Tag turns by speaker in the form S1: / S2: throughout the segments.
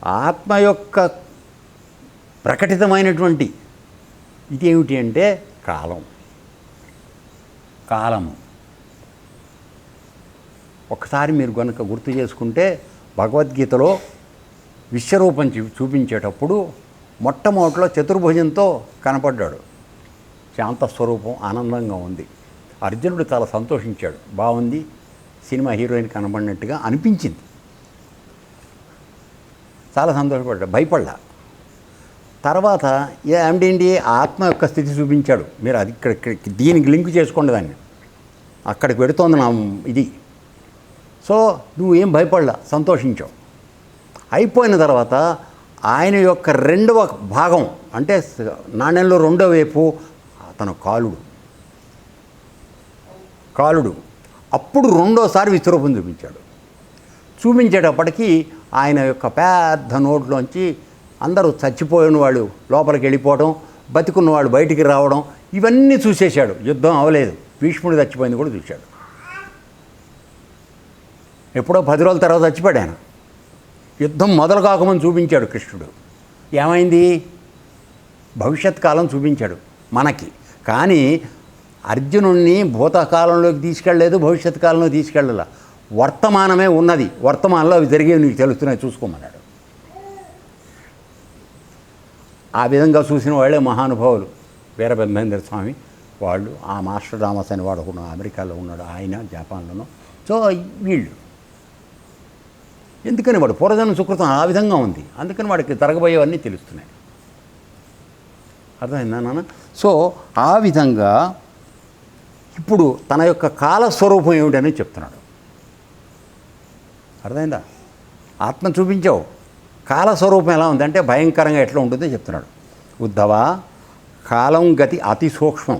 S1: ఆత్మ యొక్క ప్రకటితమైనటువంటి ఇదేమిటి అంటే కాలము. ఒకసారి మీరు కనుక గుర్తు చేసుకుంటే భగవద్గీతలో విశ్వరూపం చూపించేటప్పుడు మొట్టమొదటిలో చతుర్భుజంతో కనపడ్డాడు. శాంతస్వరూపం ఆనందంగా ఉంది. అర్జునుడు చాలా సంతోషించాడు. బాగుంది, సినిమా హీరోయిన్ కనబడినట్టుగా అనిపించింది. చాలా సంతోషపడ్డాడు, భయపడ్డా. తర్వాత ఏమిటి ఆత్మ యొక్క స్థితి చూపించాడు. మీరు అది ఇక్కడ దీనికి లింక్ చేసుకోండి దాన్ని. అక్కడికి పెడుతోంది నా ఇది. సో నువ్వు ఏం భయపడలా, సంతోషించావు. అయిపోయిన తర్వాత ఆయన యొక్క రెండవ భాగం అంటే నాణ్యంలో రెండో వైపు అతను కాలుడు అప్పుడు రెండోసారి విశ్వరూపం చూపించేటప్పటికీ ఆయన యొక్క పెద్ద నోట్లోంచి అందరూ చచ్చిపోయిన వాళ్ళు లోపలికి వెళ్ళిపోవడం, బతికున్న వాళ్ళు బయటికి రావడం, ఇవన్నీ చూసేశాడు. యుద్ధం అవలేదు, భీష్ముడు చచ్చిపోయింది కూడా చూశాడు. ఎప్పుడో 10 రోజుల తర్వాత చచ్చిపోయాడు ఆయన. యుద్ధం మొదలు కాకమని చూపించాడు కృష్ణుడు. ఏమైంది? భవిష్యత్ కాలం చూపించాడు మనకి. కానీ అర్జునుడిని భూతకాలంలోకి తీసుకెళ్ళలేదు, భవిష్యత్ కాలంలో తీసుకెళ్ళాల. వర్తమానమే ఉన్నది, వర్తమానంలో అవి జరిగేవి నీకు తెలుస్తున్నాయి, చూసుకోమన్నాడు. ఆ విధంగా చూసిన వాళ్ళే మహానుభావులు. వీరబ్రహ్మేంద్ర స్వామి వాళ్ళు, ఆ మాస్టర్ థామస్ అని వాడు ఒకడు అమెరికాలో ఉన్నాడు, ఆయన జపాన్లోనూ. సో వీళ్ళు ఎందుకని వాడు పూర్వజన్మ సుకృతం ఆ విధంగా ఉంది, అందుకని వాడికి జరగబోయేవన్నీ తెలుస్తున్నాయి. అర్థమైందా నాన్న? సో ఆ విధంగా ఇప్పుడు తన యొక్క కాలస్వరూపం ఏమిటని చెప్తున్నాడు. అర్థమైందా? ఆత్మ చూపించావు, కాలస్వరూపం ఎలా ఉంది అంటే భయంకరంగా ఎట్లా ఉంటుందో చెప్తున్నాడు. ఉద్ధవ, కాలం గతి అతి సూక్ష్మం.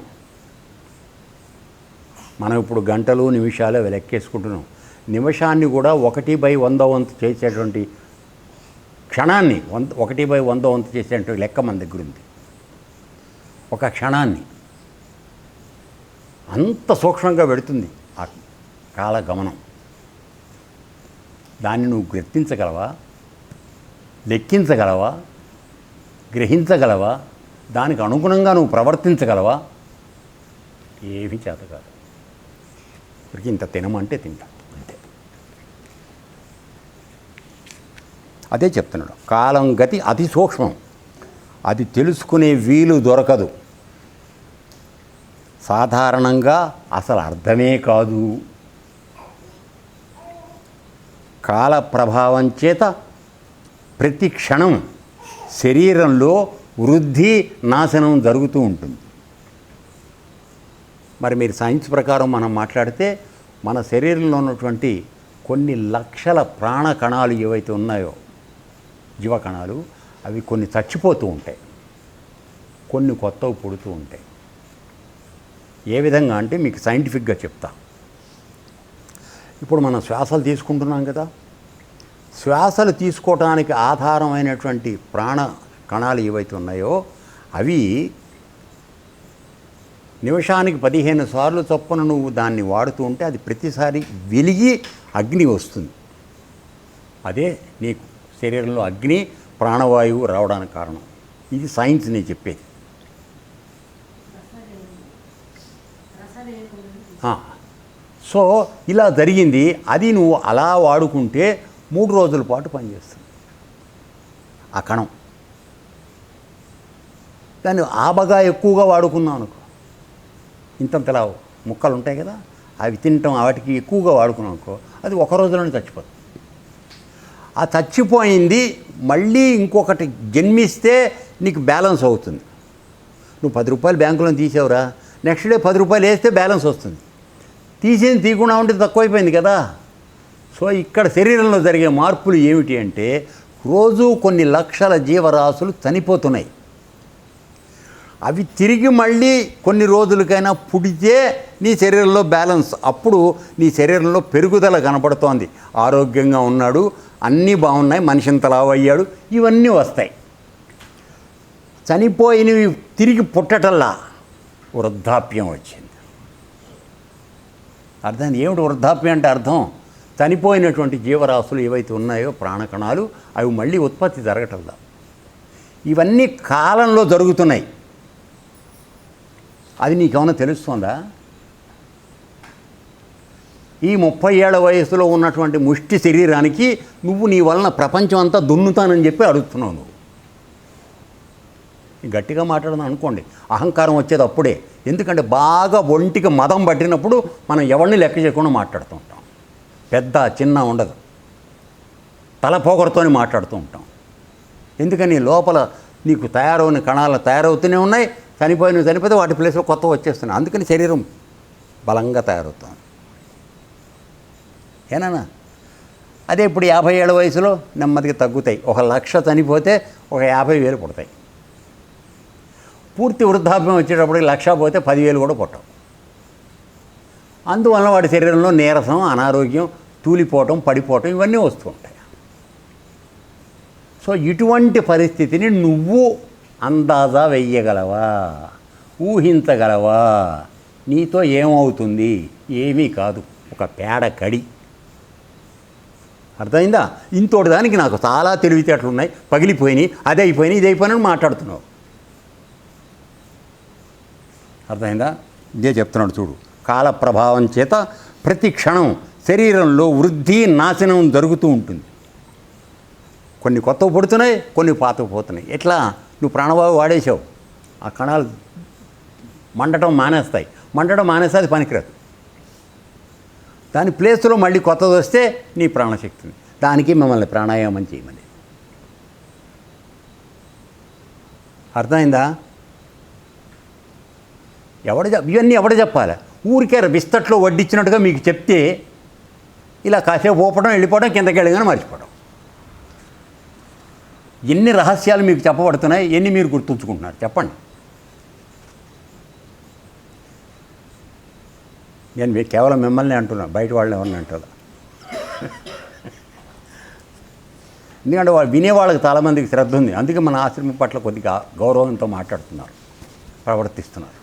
S1: మనం ఇప్పుడు గంటలు నిమిషాలు అవి లెక్కేసుకుంటున్నాం. నిమిషాన్ని కూడా 1/100 వంతు చేసేటువంటి క్షణాన్ని 1/100 వంతు చేసేటువంటి లెక్క మన దగ్గర ఉంది. ఒక క్షణాన్ని అంత సూక్ష్మంగా పెడుతుంది ఆ కాలగమనం. దాన్ని నువ్వు గుర్తించగలవా, లెక్కించగలవా, గ్రహించగలవా, దానికి అనుగుణంగా నువ్వు ప్రవర్తించగలవా? ఏమీ చేత కాదు. ఇప్పటికి ఇంత తినమంటే తింటా అంతే. అదే చెప్తున్నాడు. కాలం గతి అతి సూక్ష్మం, అది తెలుసుకునే వీలు దొరకదు. సాధారణంగా అసలు అర్థమే కాదు. కాల ప్రభావం చేత ప్రతి క్షణం శరీరంలో వృద్ధి నాశనం జరుగుతూ ఉంటుంది. మరి మీరు సైన్స్ ప్రకారం మనం మాట్లాడితే మన శరీరంలో ఉన్నటువంటి కొన్ని లక్షల ప్రాణ కణాలు ఏవైతే ఉన్నాయో, జీవకణాలు, అవి కొన్ని చచ్చిపోతూ ఉంటాయి, కొన్ని కొత్తవి పుడుతూ ఉంటాయి. ఏ విధంగా అంటే మీకు సైంటిఫిక్గా చెప్తా. ఇప్పుడు మనం శ్వాసలు తీసుకుంటున్నాం కదా, శ్వాసలు తీసుకోవడానికి ఆధారమైనటువంటి ప్రాణ కణాలు ఏవైతే ఉన్నాయో అవి నిమిషానికి 15 సార్లు చొప్పున నువ్వు దాన్ని వాడుతూ ఉంటే అది ప్రతిసారి వెలిగి అగ్ని వస్తుంది. అదే నీకు శరీరంలో అగ్ని ప్రాణవాయువు రావడానికి కారణం. ఇది సైన్స్ నేను చెప్పేది. సో ఇలా జరిగింది. అది నువ్వు అలా వాడుకుంటే 3 రోజుల పాటు పనిచేస్తుంది ఆ కణం. దాన్ని ఆబగా ఎక్కువగా వాడుకున్నాం అనుకో, ఇంతంతలా ముక్కలు ఉంటాయి కదా, అవి తినటం వాటికి ఎక్కువగా వాడుకున్నాం అనుకో, అది ఒక రోజులోనే చచ్చిపోతుంది. ఆ చచ్చిపోయింది మళ్ళీ ఇంకొకటి జన్మిస్తే నీకు బ్యాలెన్స్ అవుతుంది. నువ్వు 10 రూపాయలు బ్యాంకులో తీసావురా, నెక్స్ట్ డే 10 రూపాయలు వేస్తే బ్యాలెన్స్ వస్తుంది. తీసేది తీయకుండా ఉంటే తక్కువైపోయింది కదా. సో ఇక్కడ శరీరంలో జరిగే మార్పులు ఏమిటి అంటే రోజు కొన్ని లక్షల జీవరాశులు చనిపోతున్నాయి. అవి తిరిగి మళ్ళీ కొన్ని రోజులకైనా పుడితే నీ శరీరంలో బ్యాలెన్స్, అప్పుడు నీ శరీరంలో పెరుగుదల కనపడుతోంది. ఆరోగ్యంగా ఉన్నాడు, అన్నీ బాగున్నాయి, మనిషి ఇంత లావు అయ్యాడు, ఇవన్నీ వస్తాయి. చనిపోయినవి తిరిగి పుట్టటల్లా వృద్ధాప్యం వచ్చింది. అర్థం ఏమిటి వృద్ధాప్యం అంటే? అర్థం చనిపోయినటువంటి జీవరాశులు ఏవైతే ఉన్నాయో ప్రాణకణాలు అవి మళ్ళీ ఉత్పత్తి జరగటంలా. ఇవన్నీ కాలంలో జరుగుతున్నాయి. అది నీకేమైనా తెలుస్తుందా? ఈ 30 ఏళ్ల వయసులో ఉన్నటువంటి ముష్టి శరీరానికి నువ్వు నీ వలన ప్రపంచం అంతా దున్నుతానని చెప్పి అడుగుతున్నావు. నువ్వు గట్టిగా మాట్లాడదాం అనుకోండి, అహంకారం వచ్చేది అప్పుడే. ఎందుకంటే బాగా ఒంటికి మదం పట్టినప్పుడు మనం ఎవరిని లెక్క చేయకుండా మాట్లాడుతూ ఉంటాం. పెద్ద చిన్న ఉండదు, తలపోకరతోని మాట్లాడుతూ ఉంటాం. ఎందుకని లోపల నీకు తయారవుని కణాలు తయారవుతూనే ఉన్నాయి, చనిపోతే వాటి ప్లేస్లో కొత్త వచ్చేస్తున్నాయి. అందుకని శరీరం బలంగా తయారవుతుంది. ఏనా? అదే ఇప్పుడు 50 ఏళ్ల వయసులో నెమ్మదిగా తగ్గుతాయి. 1,00,000 చనిపోతే ఒక 50,000 పుడతాయి. పూర్తి వృద్ధాప్యం వచ్చేటప్పటికి 1,00,000 పోతే 10,000 కూడా పుట్టవు. అందువలన వాడి శరీరంలో నీరసం, అనారోగ్యం, తూలిపోవటం, పడిపోవటం ఇవన్నీ వస్తూ ఉంటాయి. సో ఇటువంటి పరిస్థితిని నువ్వు అందాజా వెయ్యగలవా? ఊహించగలవా? నీతో ఏమవుతుంది? ఏమీ కాదు, ఒక పేడ కడి. అర్థమైందా? ఇంతోటి దానికి నాకు చాలా తెలివితేటలు ఉన్నాయి, పగిలిపోయినాయి, అది అయిపోయినాయి, ఇది అయిపోయినా మాట్లాడుతున్నావు. అర్థమైందా? ఇదే చెప్తున్నాడు చూడు. కాల ప్రభావం చేత ప్రతి క్షణం శరీరంలో వృద్ధి నాశనం జరుగుతూ ఉంటుంది. కొన్ని కొత్తవి పుడుతున్నాయి, కొన్ని పాతవి పోతున్నాయి. ఎట్లా? నువ్వు ప్రాణవాయువు వాడేసావు, ఆ కణాలు మండటం మానేస్తాయి. మండటం మానేస్తే అది పనికిరాదు. దాని ప్లేస్లో మళ్ళీ కొత్తది వస్తే నీ ప్రాణశక్తిని, దానికి మిమ్మల్ని ప్రాణాయామం చేయమని. అర్థమైందా? ఇవన్నీ ఎవడు చెప్పాలి? ఊరికే బిస్తట్లో వడ్డించినట్టుగా మీకు చెప్తే ఇలా కాసేపు ఊపడం, వెళ్ళిపోవడం, కిందకి వెళ్ళగానే మర్చిపోవడం. ఎన్ని రహస్యాలు మీకు చెప్పబడుతున్నాయి, ఎన్ని మీరు గుర్తుంచుకుంటున్నారు చెప్పండి. నేను కేవలం మిమ్మల్ని అంటున్నాను, బయట వాళ్ళని ఎవరిని అంటారు. ఎందుకంటే వాళ్ళు వినేవాళ్ళకి చాలామందికి శ్రద్ధ ఉంది. అందుకే మన ఆశ్రమం పట్ల కొద్దిగా గౌరవంతో మాట్లాడుతున్నారు, ప్రవర్తిస్తున్నారు.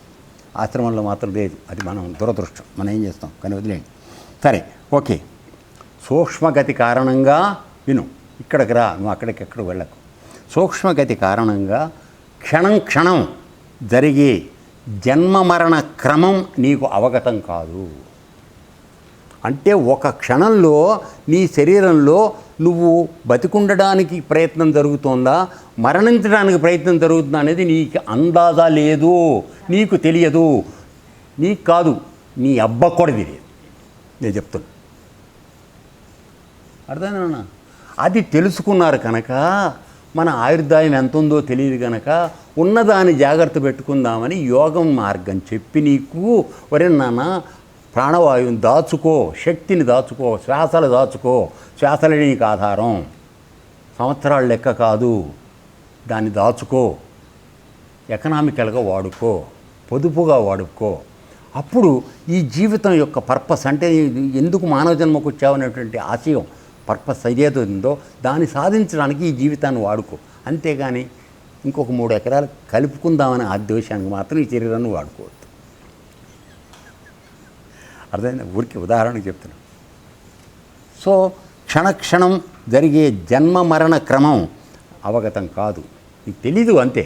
S1: ఆశ్రమంలో మాత్రం లేదు, అది మనం దురదృష్టం. మనం ఏం చేస్తాం? కానీ వదిలేండి. సరే, ఓకే. సూక్ష్మగతి కారణంగా విను, ఇక్కడికి రా, నువ్వు అక్కడికెక్కడికి వెళ్ళకు. సూక్ష్మగతి కారణంగా క్షణం క్షణం జరిగే జన్మ మరణ క్రమం నీకు అవగతం కాదు. అంటే ఒక క్షణంలో నీ శరీరంలో నువ్వు బతికుండడానికి ప్రయత్నం జరుగుతోందా, మరణించడానికి ప్రయత్నం జరుగుతుందా అనేది నీకు అందాజా లేదు, నీకు తెలియదు. నీకు కాదు, నీ అబ్బ కూడా తెలియదు. నేను చెప్తున్నా, అర్థమైనా? అది తెలుసుకున్నారు కనుక మన ఆయుర్దాయం ఎంత ఉందో తెలియదు కనుక ఉన్నదాన్ని జాగ్రత్త పెట్టుకుందామని యోగం మార్గం చెప్పి నీకు, ఒరే నాన్న ప్రాణవాయువుని దాచుకో, శక్తిని దాచుకో, శ్వాసలు దాచుకో, శ్వాసలే నీకు ఆధారం, సంవత్సరాల లెక్క కాదు, దాన్ని దాచుకో, ఎకనామికల్గా వాడుకో, పొదుపుగా వాడుకో. అప్పుడు ఈ జీవితం యొక్క పర్పస్, అంటే ఎందుకు మానవ జన్మకు వచ్చావనేటువంటి ఆశయం, పర్పస్ ఏదైతే ఉందో దాన్ని సాధించడానికి ఈ జీవితాన్ని వాడుకో. అంతేగాని ఇంకొక 3 ఎకరాలు కలుపుకుందామని ఆ ద్వేషానికి మాత్రం ఈ శరీరాన్ని వాడుకోవద్దు. అర్థమైందా? ఊరికి ఉదాహరణకు చెప్తున్నాను. సో క్షణక్షణం జరిగే జన్మ మరణ క్రమం అవగతం కాదు, నీకు తెలీదు, అంతే.